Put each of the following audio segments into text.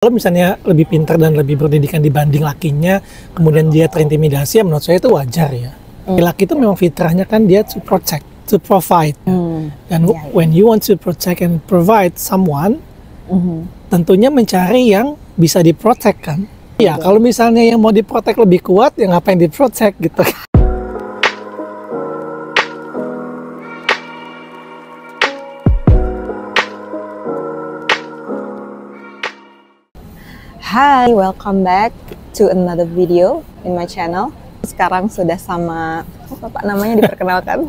Kalau misalnya lebih pintar dan lebih berpendidikan dibanding lakinya, kemudian dia terintimidasi, ya menurut saya itu wajar ya. Laki itu memang fitrahnya kan dia to protect, to provide. Dan when you want to protect and provide someone, tentunya mencari yang bisa diprotect kan. Ya, kalau misalnya yang mau diprotect lebih kuat, ya ngapain diprotect gitu. Hai, welcome back to another video in my channel. Sekarang sudah sama, apa namanya diperkenalkan?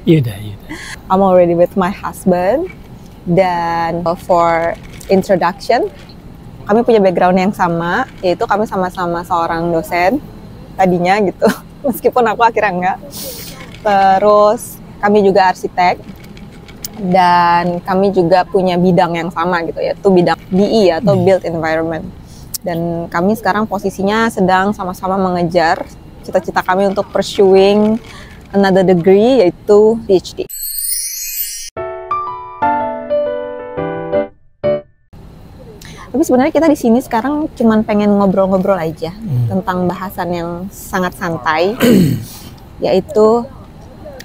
Iya. I'm already with my husband. Dan for introduction, kami punya background yang sama, yaitu kami sama-sama seorang dosen tadinya gitu, meskipun aku akhirnya enggak. Terus kami juga arsitek. Dan kami juga punya bidang yang sama gitu, yaitu bidang BE atau Built Environment. Dan kami sekarang posisinya sedang sama-sama mengejar cita-cita kami untuk pursuing another degree, yaitu PhD. Tapi sebenarnya kita di sini sekarang cuman pengen ngobrol-ngobrol aja tentang bahasan yang sangat santai, yaitu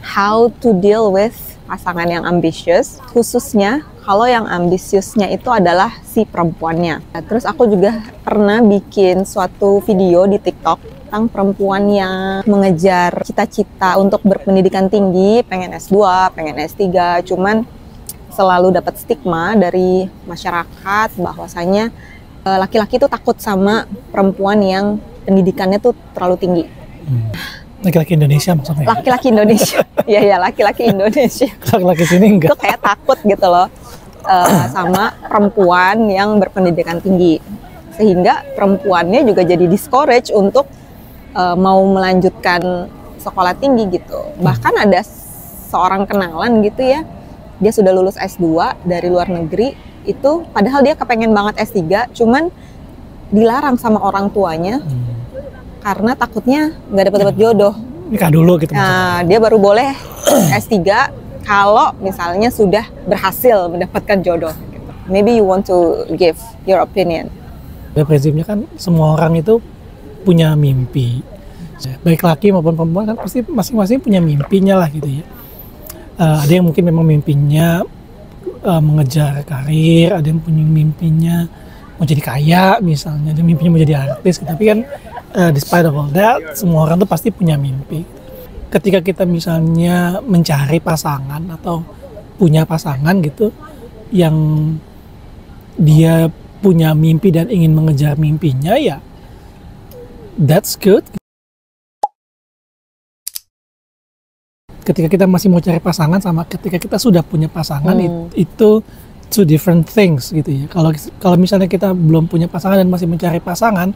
how to deal with pasangan yang ambisius, khususnya kalau yang ambisiusnya itu adalah si perempuannya. Terus aku juga pernah bikin suatu video di TikTok tentang perempuan yang mengejar cita-cita untuk berpendidikan tinggi, pengen S2, pengen S3, cuman selalu dapat stigma dari masyarakat bahwasanya laki-laki itu takut sama perempuan yang pendidikannya tuh terlalu tinggi. Laki-laki Indonesia maksudnya? Laki-laki Indonesia, iya laki-laki Indonesia. Laki-laki sini enggak? Itu kayak takut gitu loh sama perempuan yang berpendidikan tinggi, sehingga perempuannya juga jadi discourage untuk mau melanjutkan sekolah tinggi gitu. Bahkan ada seorang kenalan gitu ya, dia sudah lulus S2 dari luar negeri itu, padahal dia kepengen banget S3, cuman dilarang sama orang tuanya. Karena takutnya nggak dapat jodoh. Nikah dulu gitu. Nah, dia baru boleh S3 kalau misalnya sudah berhasil mendapatkan jodoh. Gitu. Maybe you want to give your opinion. Prinsipnya kan semua orang itu punya mimpi. Baik laki maupun perempuan kan pasti masing-masing punya mimpinya lah gitu ya. Ada yang mungkin memang mimpinya mengejar karir, ada yang punya mimpinya mau jadi kaya misalnya, ada mimpinya mau jadi artis. Tapi kan despite of all that, semua orang tuh pasti punya mimpi. Ketika kita misalnya mencari pasangan atau punya pasangan gitu, yang dia punya mimpi dan ingin mengejar mimpinya, ya that's good. Ketika kita masih mau cari pasangan sama ketika kita sudah punya pasangan, itu two different things gitu ya. Kalau misalnya kita belum punya pasangan dan masih mencari pasangan,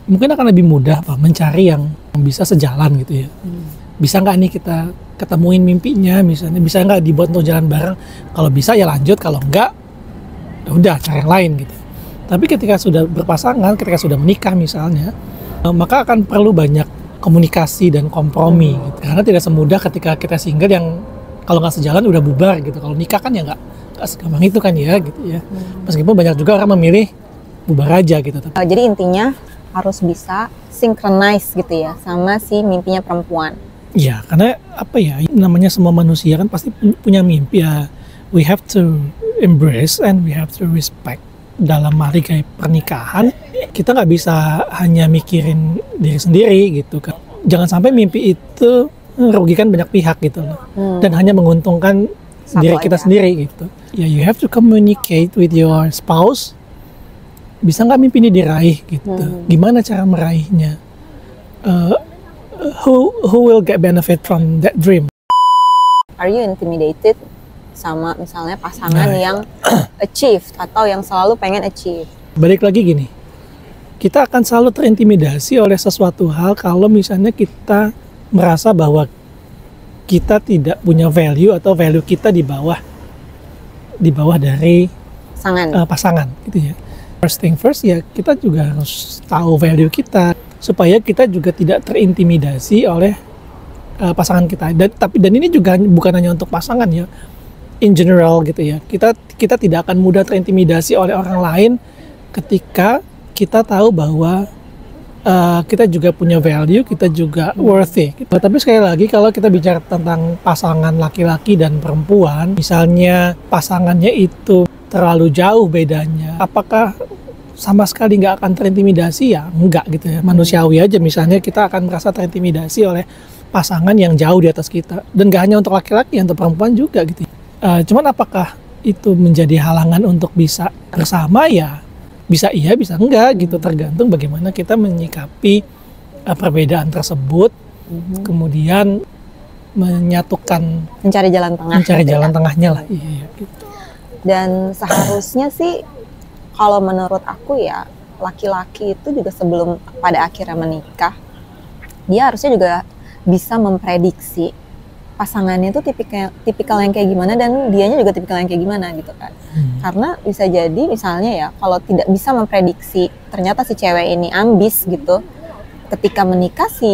mungkin akan lebih mudah mencari yang bisa sejalan gitu ya. Bisa nggak nih kita ketemuin mimpinya misalnya, bisa nggak dibuat untuk jalan bareng. Kalau bisa ya lanjut, kalau enggak ya udah cari yang lain gitu. Tapi ketika sudah berpasangan, ketika sudah menikah misalnya, maka akan perlu banyak komunikasi dan kompromi gitu. Karena tidak semudah ketika kita single yang kalau nggak sejalan udah bubar gitu. Kalau nikah kan ya nggak segampang itu kan ya gitu ya. Meskipun banyak juga orang memilih bubar aja gitu. Jadi intinya harus bisa synchronize gitu ya sama si mimpinya perempuan. Ya, karena apa ya, namanya semua manusia kan pasti punya mimpi ya. We have to embrace and we have to respect. Dalam hari kayak pernikahan, kita nggak bisa hanya mikirin diri sendiri gitu kan. Jangan sampai mimpi itu merugikan banyak pihak gitu loh. Dan hanya menguntungkan diri kita sendiri gitu. Ya, you have to communicate with your spouse. Bisa nggak mimpi ini diraih gitu? Gimana cara meraihnya? Who will get benefit from that dream? Are you intimidated sama misalnya pasangan yang achieve atau yang selalu pengen achieve? Balik lagi gini, kita akan selalu terintimidasi oleh sesuatu hal kalau misalnya kita merasa bahwa kita tidak punya value atau value kita di bawah dari pasangan gitu ya. First thing first ya, kita juga harus tahu value kita supaya kita juga tidak terintimidasi oleh pasangan kita. Dan ini juga bukan hanya untuk pasangan ya, in general gitu ya. Kita tidak akan mudah terintimidasi oleh orang lain ketika kita tahu bahwa kita juga punya value, kita juga worthy. Tapi sekali lagi kalau kita bicara tentang pasangan laki-laki dan perempuan, misalnya pasangannya itu terlalu jauh bedanya, apakah sama sekali nggak akan terintimidasi? Ya enggak gitu ya, manusiawi aja. Misalnya kita akan merasa terintimidasi oleh pasangan yang jauh di atas kita, dan gak hanya untuk laki-laki, untuk perempuan juga gitu. Cuman apakah itu menjadi halangan untuk bisa bersama? Ya bisa iya, bisa enggak gitu, tergantung bagaimana kita menyikapi perbedaan tersebut, kemudian mencari jalan tengah, jalan tengahnya lah. Iya, gitu. Dan seharusnya sih kalau menurut aku ya, laki-laki itu juga sebelum pada akhirnya menikah, dia harusnya juga bisa memprediksi pasangannya itu tipikal yang kayak gimana, dan dianya juga tipikal yang kayak gimana gitu kan. Karena bisa jadi misalnya ya, kalau tidak bisa memprediksi ternyata si cewek ini ambis gitu, ketika menikah si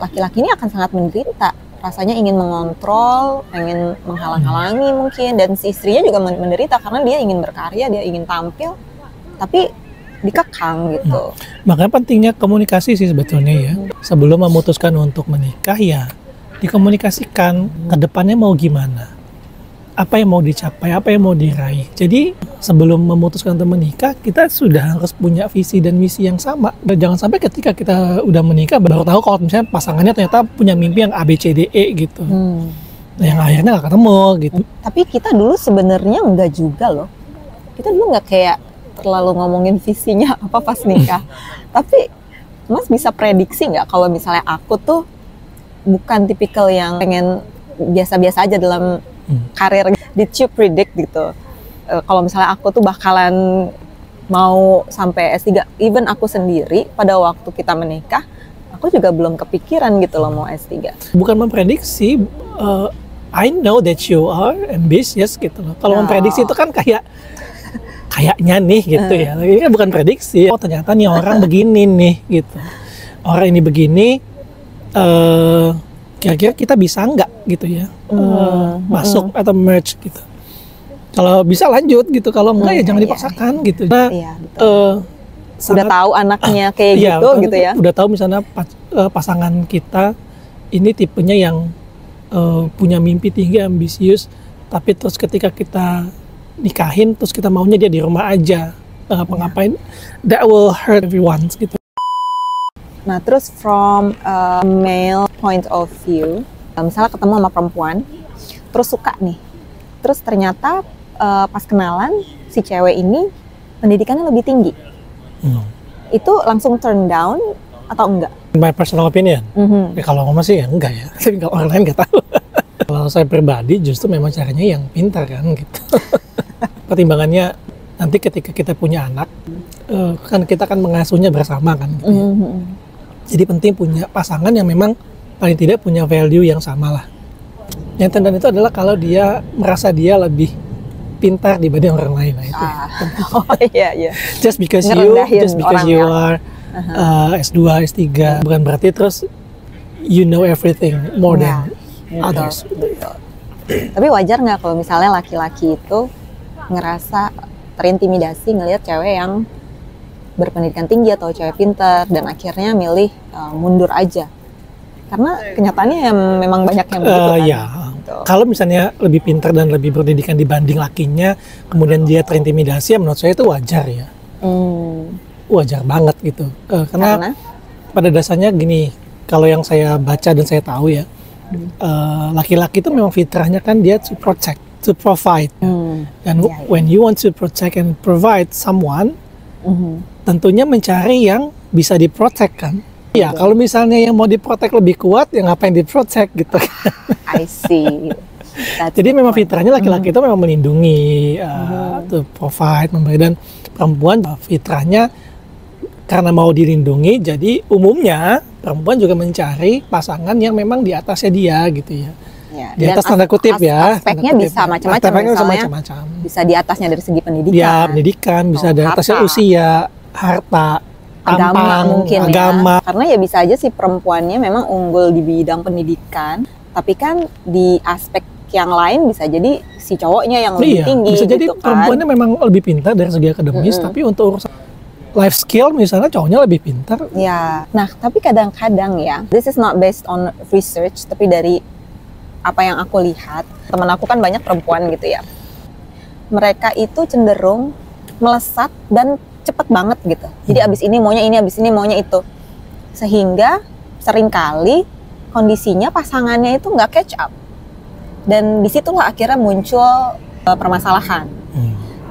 laki-laki ini akan sangat menderita, rasanya ingin mengontrol, pengen menghalang-halangi mungkin, dan si istrinya juga menderita karena dia ingin berkarya, dia ingin tampil tapi dikekang gitu. Makanya pentingnya komunikasi sih sebetulnya ya. Sebelum memutuskan untuk menikah ya dikomunikasikan ke depannya mau gimana, apa yang mau dicapai, apa yang mau diraih. Jadi sebelum memutuskan untuk menikah, kita sudah harus punya visi dan misi yang sama. Dan jangan sampai ketika kita udah menikah baru tahu kalau misalnya pasangannya ternyata punya mimpi yang A, B, C, D, E gitu. Yang akhirnya nggak ketemu gitu. Tapi kita dulu sebenarnya enggak juga loh. Kita dulu nggak kayak terlalu ngomongin visinya apa pas nikah. Tapi Mas bisa prediksi nggak kalau misalnya aku tuh bukan tipikal yang pengen biasa-biasa aja dalam karir. Did you predict gitu? Kalau misalnya aku tuh bakalan mau sampai S3, even aku sendiri pada waktu kita menikah, aku juga belum kepikiran gitu loh mau S3. Bukan memprediksi, I know that you are ambitious gitu loh. Kalau memprediksi itu kan kayaknya nih gitu ya. Ini kan bukan prediksi. Oh ternyata nih orang begini nih gitu. Orang ini begini, kira-kira kita bisa nggak gitu ya masuk atau merge gitu. Kalau bisa lanjut gitu, kalau enggak ya jangan dipaksakan gitu. Nah, udah tahu anaknya kayak gitu ya. Udah tahu misalnya pasangan kita ini tipenya yang punya mimpi tinggi, ambisius, tapi terus ketika kita nikahin terus kita maunya dia di rumah aja, ngapa-ngapain, that will hurt everyone gitu. Nah, terus from a male point of view, misalnya ketemu sama perempuan, terus suka nih, terus ternyata pas kenalan si cewek ini pendidikannya lebih tinggi, itu langsung turn down atau enggak? My personal opinion, ya, kalau ngomong sih ya enggak ya, tapi kalau orang lain nggak tahu. Kalau saya pribadi justru memang caranya yang pintar kan gitu. Pertimbangannya nanti ketika kita punya anak, kan kita kan mengasuhnya bersama kan gitu ya. Jadi penting punya pasangan yang memang paling tidak punya value yang sama lah. Yang tanda itu adalah kalau dia merasa dia lebih pintar dibanding orang lain. Nah, itu. Oh iya. Just because you are S2, S3, bukan berarti terus you know everything more than others. Tapi wajar nggak kalau misalnya laki-laki itu ngerasa terintimidasi ngelihat cewek yang berpendidikan tinggi atau cewek pintar dan akhirnya milih mundur aja, karena kenyataannya memang banyak yang begitu kan. Ya. Gitu. Kalau misalnya lebih pintar dan lebih berpendidikan dibanding lakinya, kemudian dia terintimidasi, ya menurut saya itu wajar ya. Wajar banget gitu. Karena pada dasarnya gini, kalau yang saya baca dan saya tahu ya, laki-laki itu memang fitrahnya kan dia to protect, to provide. Dan when you want to protect and provide someone, tentunya mencari yang bisa diprotek kan. Ya, kalau misalnya yang mau diprotek lebih kuat, ya ngapain diprotek gitu. I see. Jadi memang fitrahnya laki-laki itu memang melindungi, to provide, memberi, dan perempuan fitrahnya karena mau dilindungi, jadi umumnya perempuan juga mencari pasangan yang memang di atasnya dia gitu ya. Di atas tanda kutip ya. Aspeknya bisa macam-macam, misalnya bisa di atasnya dari segi pendidikan. Ya, pendidikan, bisa di atasnya usia, harta, agama mungkin agama. Ya. Karena ya bisa aja si perempuannya memang unggul di bidang pendidikan, tapi kan di aspek yang lain bisa jadi si cowoknya yang lebih tinggi bisa jadi gitu kan. perempuannya memang lebih pintar dari segi akademis, tapi untuk urusan life skill misalnya cowoknya lebih pintar. Ya, nah tapi kadang-kadang ya, this is not based on research, tapi dari apa yang aku lihat, teman aku kan banyak perempuan gitu ya. Mereka itu cenderung melesat dan cepet banget gitu. Jadi abis ini maunya ini, abis ini maunya itu. Sehingga seringkali kondisinya pasangannya itu nggak catch up. Dan disitulah akhirnya muncul permasalahan.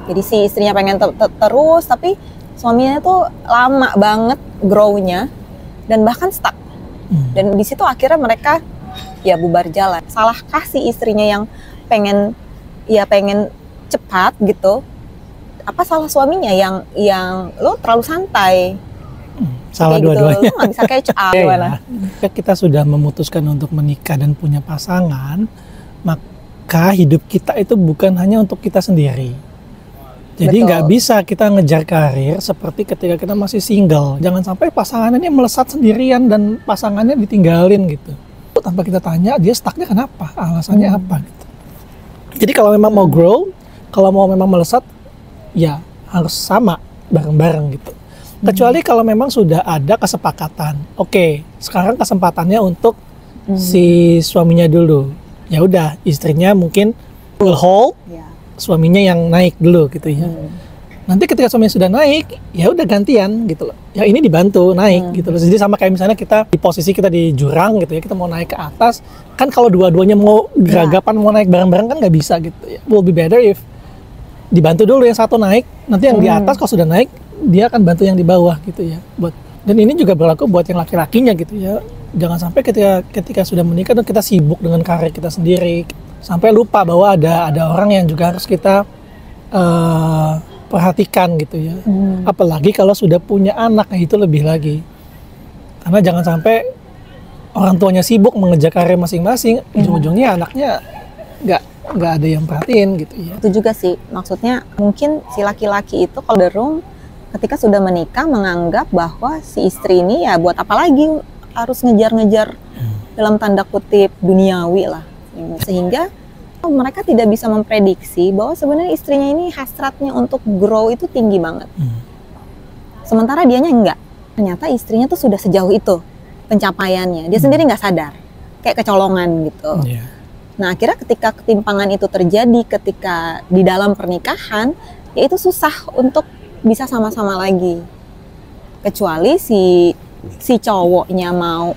Jadi si istrinya pengen terus, tapi suaminya tuh lama banget grow-nya dan bahkan stuck. Dan di situ akhirnya mereka ya bubar jalan. Salahkah si istrinya yang pengen cepat gitu? Apa salah suaminya yang lo terlalu santai? Salah kayak dua-duanya. Gitu, lo nggak bisa catch up gimana? Kita sudah memutuskan untuk menikah dan punya pasangan, maka hidup kita itu bukan hanya untuk kita sendiri. Jadi nggak bisa kita ngejar karir seperti ketika kita masih single. Jangan sampai pasangannya melesat sendirian dan pasangannya ditinggalin gitu. Tanpa kita tanya dia stucknya kenapa, alasannya apa gitu. Jadi kalau memang mau grow, kalau mau memang melesat, ya harus sama bareng-bareng gitu. Kecuali kalau memang sudah ada kesepakatan. Oke, sekarang kesempatannya untuk si suaminya dulu. Ya udah, istrinya mungkin will hold, suaminya yang naik dulu gitu ya. Nanti ketika suaminya sudah naik, ya udah gantian gitu loh. Ya ini dibantu naik gitu loh. Jadi sama kayak misalnya kita di posisi kita di jurang gitu ya, kita mau naik ke atas, kan kalau dua-duanya mau geragapan mau naik bareng-bareng kan nggak bisa gitu ya. Will be better if dibantu dulu yang satu naik, nanti yang di atas kalau sudah naik dia akan bantu yang di bawah gitu ya. Dan ini juga berlaku buat yang laki-lakinya gitu ya. Jangan sampai ketika sudah menikah dan kita sibuk dengan karir kita sendiri, sampai lupa bahwa ada orang yang juga harus kita perhatikan gitu ya. Apalagi kalau sudah punya anak, itu lebih lagi. Karena jangan sampai orang tuanya sibuk mengejar karir masing-masing, ujung-ujungnya anaknya nggak ada yang perhatiin gitu ya. Itu juga sih, maksudnya mungkin si laki-laki itu kalau cenderung ketika sudah menikah menganggap bahwa si istri ini ya buat apa lagi harus ngejar-ngejar dalam tanda kutip duniawi lah. Sehingga mereka tidak bisa memprediksi bahwa sebenarnya istrinya ini hasratnya untuk grow itu tinggi banget. Sementara dianya enggak. Ternyata istrinya tuh sudah sejauh itu pencapaiannya. Dia sendiri nggak sadar. Kayak kecolongan gitu. Nah akhirnya ketika ketimpangan itu terjadi ketika di dalam pernikahan, ya itu susah untuk bisa sama-sama lagi. Kecuali si cowoknya mau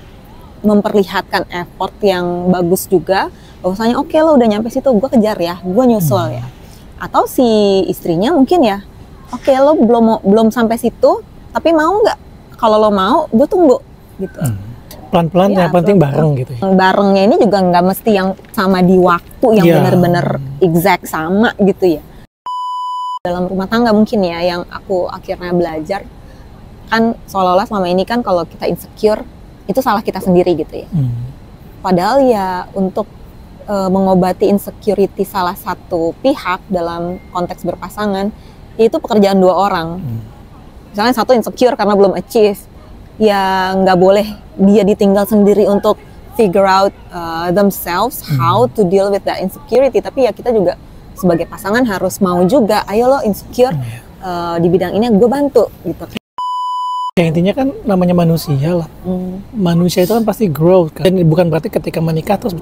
memperlihatkan effort yang bagus juga, bahwasanya oke, lo udah nyampe situ, gue kejar ya, gue nyusul ya. Atau si istrinya mungkin ya, oke, lo belum sampai situ, tapi mau nggak? Kalau lo mau, gue tunggu gitu. Pelan-pelan yang penting bareng gitu ya. Barengnya ini juga nggak mesti yang sama di waktu yang benar-benar exact sama gitu ya. Dalam rumah tangga mungkin ya yang aku akhirnya belajar, kan seolah-olah selama ini kan kalau kita insecure itu salah kita sendiri gitu ya. Padahal ya untuk mengobati insecurity salah satu pihak dalam konteks berpasangan, itu pekerjaan dua orang. Misalnya satu insecure karena belum achieve, ya nggak boleh dia ditinggal sendiri untuk figure out themselves how to deal with that insecurity. Tapi ya kita juga sebagai pasangan harus mau juga, ayo lo insecure di bidang ini gue bantu gitu. Ya intinya kan namanya manusia lah. Manusia itu kan pasti grow kan. Dan bukan berarti ketika menikah terus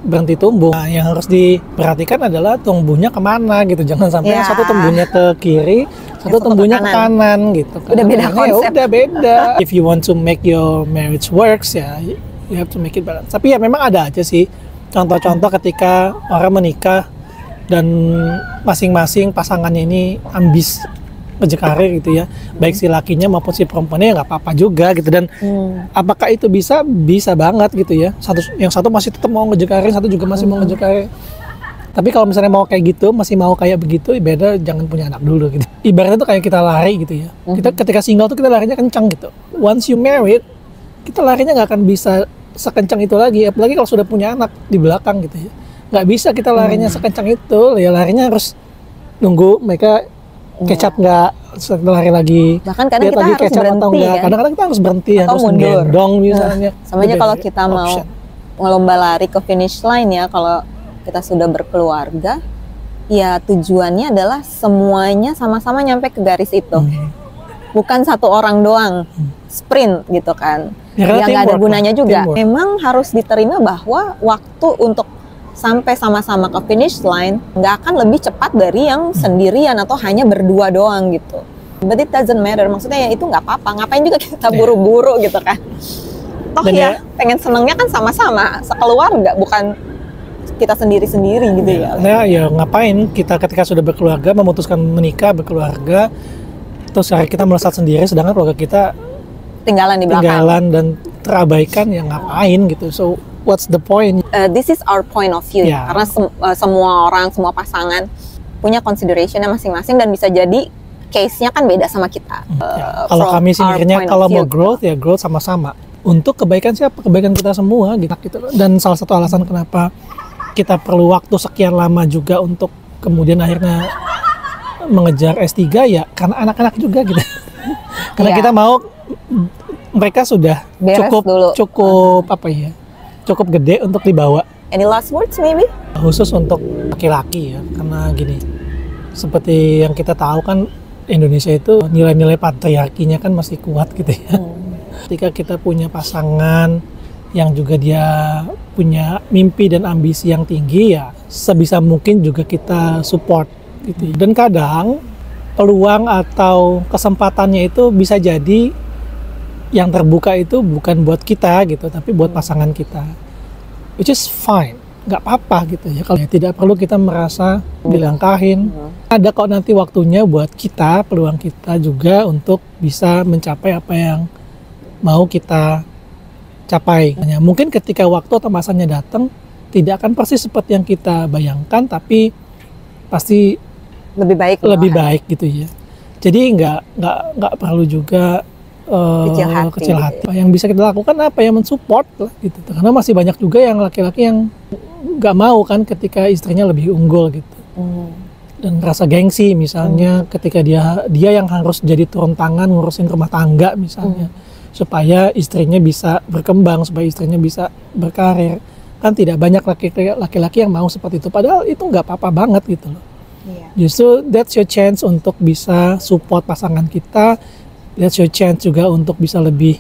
berhenti tumbuh. Nah, yang harus diperhatikan adalah tumbuhnya kemana gitu. Jangan sampai yang satu tumbuhnya ke kiri, satu tumbuhnya ke kanan gitu. Udah beda konsep. Udah beda. If you want to make your marriage works ya, you have to make it balance. Tapi ya memang ada aja sih contoh-contoh ketika orang menikah dan masing-masing pasangannya ini ambis ngejar karir gitu ya, baik si lakinya maupun si perempuannya ya nggak apa-apa juga gitu. Dan apakah itu bisa banget gitu ya, yang satu masih tetap mau ngejar karir, satu juga masih mau ngejar karir. Tapi kalau misalnya mau kayak gitu, masih mau kayak begitu, beda jangan punya anak dulu gitu. Ibaratnya tuh kayak kita lari gitu ya, kita ketika single tuh kita larinya kencang gitu. Once you married, kita larinya nggak akan bisa sekencang itu lagi, apalagi kalau sudah punya anak di belakang gitu ya. Nggak bisa kita larinya sekencang itu, ya larinya harus nunggu mereka catch up nggak, lari lagi. Bahkan kadang kita harus berhenti kan? Kadang-kadang kita harus berhenti, atau harus mundur gendong misalnya. Samanya kalau kita mau ngelomba lari ke finish line ya, kalau kita sudah berkeluarga, ya tujuannya adalah semuanya sama-sama nyampe ke garis itu. Bukan satu orang doang sprint gitu kan. Ya nggak ada gunanya juga. Memang harus diterima bahwa waktu untuk sampai sama-sama ke finish line nggak akan lebih cepat dari yang sendirian atau hanya berdua doang gitu. But it doesn't matter. Maksudnya ya itu nggak apa-apa. Ngapain juga kita buru-buru gitu kan. Toh ya pengen senengnya kan sama-sama sekeluarga, bukan kita sendiri-sendiri gitu ya. Ya ngapain kita ketika sudah berkeluarga, memutuskan menikah, berkeluarga, terus kita melesat sendiri, sedangkan keluarga kita tinggalan di belakang. Tinggalan dan terabaikan, ya ngapain gitu. So what's the point? This is our point of view. Karena semua orang, semua pasangan punya considerationnya masing-masing dan bisa jadi case-nya kan beda sama kita. Kalau kami sih mikirnya kalau mau growth ya growth sama-sama. Untuk kebaikan siapa? Kebaikan kita semua gitu. Dan salah satu alasan kenapa kita perlu waktu sekian lama juga untuk kemudian akhirnya mengejar S3 ya karena anak-anak juga gitu. Karena kita mau mereka sudah cukup apa ya? Cukup gede untuk dibawa. Any last words maybe? Khusus untuk laki-laki ya, karena gini. Seperti yang kita tahu kan Indonesia itu nilai-nilai patriarkinya kan masih kuat gitu ya. Ketika kita punya pasangan yang juga dia punya mimpi dan ambisi yang tinggi, ya sebisa mungkin juga kita support gitu. Dan kadang peluang atau kesempatannya itu bisa jadi yang terbuka itu bukan buat kita gitu, tapi buat pasangan kita, which is fine, nggak apa-apa gitu ya. Kalau tidak perlu kita merasa dilangkahin. Ada kok nanti waktunya buat kita, peluang kita juga untuk bisa mencapai apa yang mau kita capai. Mungkin ketika waktu atau masanya datang tidak akan persis seperti yang kita bayangkan, tapi pasti lebih baik gitu ya. Jadi nggak perlu juga kecil hati. Yang bisa kita lakukan apa ya, mensupport lah gitu. Karena masih banyak juga yang laki-laki yang nggak mau kan ketika istrinya lebih unggul gitu. Dan rasa gengsi misalnya ketika dia yang harus jadi turun tangan ngurusin rumah tangga misalnya. Supaya istrinya bisa berkembang, supaya istrinya bisa berkarir. Kan tidak banyak laki-laki yang mau seperti itu. Padahal itu nggak apa-apa banget gitu loh. Justru that's your chance untuk bisa support pasangan kita. That's your chance juga untuk bisa lebih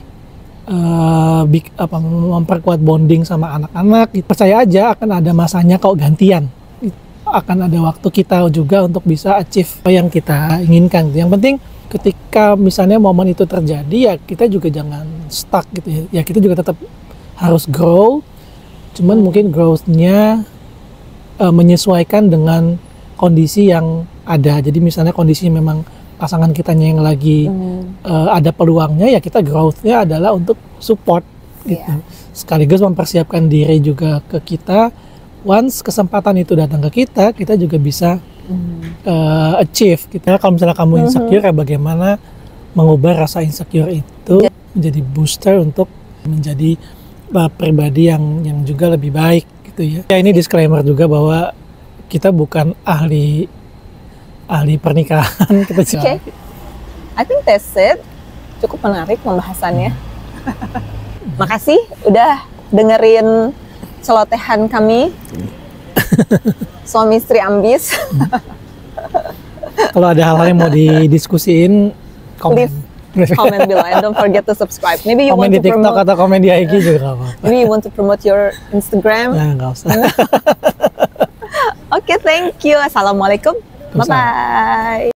memperkuat bonding sama anak-anak. Percaya aja akan ada masanya kok gantian. Akan ada waktu kita juga untuk bisa achieve apa yang kita inginkan. Yang penting ketika misalnya momen itu terjadi, ya kita juga jangan stuck gitu ya. Ya kita juga tetap harus grow, cuman mungkin growth-nya menyesuaikan dengan kondisi yang ada. Jadi misalnya kondisi memang pasangan kitanya yang lagi ada peluangnya, ya kita growth-nya adalah untuk support gitu. Sekaligus mempersiapkan diri juga ke kita. Once kesempatan itu datang ke kita juga bisa achieve. Kalau misalnya kamu insecure, ya bagaimana mengubah rasa insecure itu menjadi booster untuk menjadi pribadi yang juga lebih baik gitu ya. Ya ini disclaimer juga bahwa kita bukan ahli pernikahan. Okay. I think that's it. Cukup menarik pembahasannya. Makasih udah dengerin celotehan kami. Suami istri ambis. Kalau ada hal-hal yang mau didiskusiin, komen below and don't forget to subscribe. Maybe you komen want di to TikTok promote, atau komen di IG juga nggak apa-apa. Maybe you want to promote your Instagram. Nah, nggak usah. Okay, thank you. Assalamualaikum. Bye-bye.